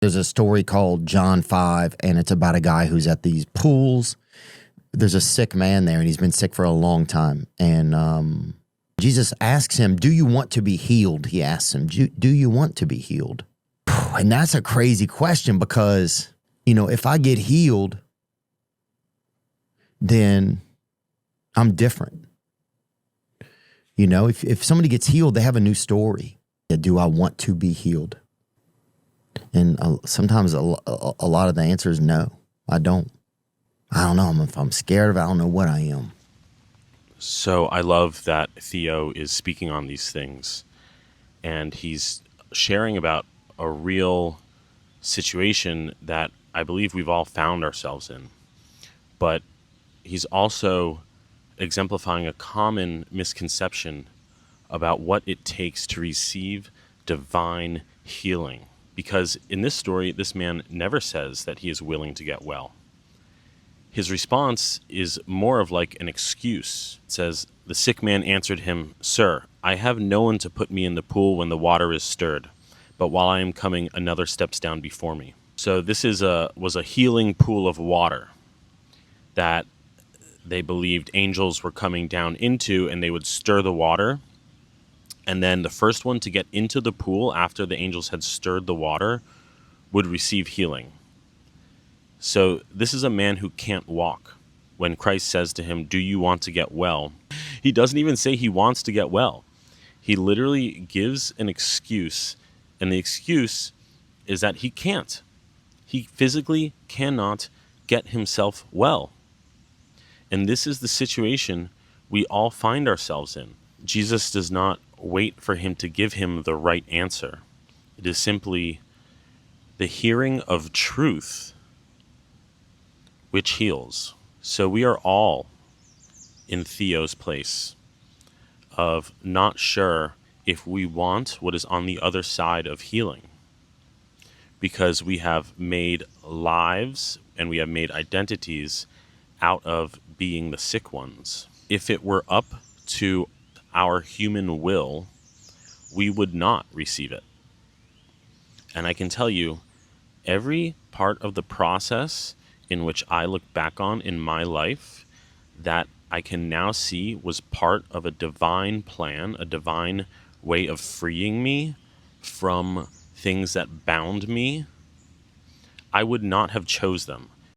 There's a story called John 5, and it's about a guy who's at these pools. There's a sick man there, and he's been sick for a long time. And Jesus asks him, do you want to be healed? He asks him, do you want to be healed? And that's a crazy question because, if I get healed, then I'm different. If somebody gets healed, they have a new story. Do I want to be healed? And sometimes a lot of the answer is no, I don't. I don't know. If I'm scared of it, I don't know what I am. So I love that Theo is speaking on these things, and he's sharing about a real situation that I believe we've all found ourselves in. But he's also exemplifying a common misconception about what it takes to receive divine healing. Because in this story, this man never says that he is willing to get well. His response is more of like an excuse. It says, the sick man answered him, "Sir, I have no one to put me in the pool when the water is stirred, but while I am coming, another steps down before me." So this was a healing pool of water that they believed angels were coming down into, and they would stir the water. And then the first one to get into the pool after the angels had stirred the water would receive healing. So this is a man who can't walk. When Christ says to him, "Do you want to get well?" He doesn't even say he wants to get well. He literally gives an excuse, and the excuse is that he can't. He physically cannot get himself well. And this is the situation we all find ourselves in. Jesus does not wait for him to give him the right answer. It is simply the hearing of truth which heals. So we are all in Theo's place of not sure if we want what is on the other side of healing, because we have made lives and we have made identities out of being the sick ones. If it were up to our human will, we would not receive it. And I can tell you, every part of the process in which I look back on in my life that I can now see was part of a divine plan, a divine way of freeing me from things that bound me, I would not have chose them.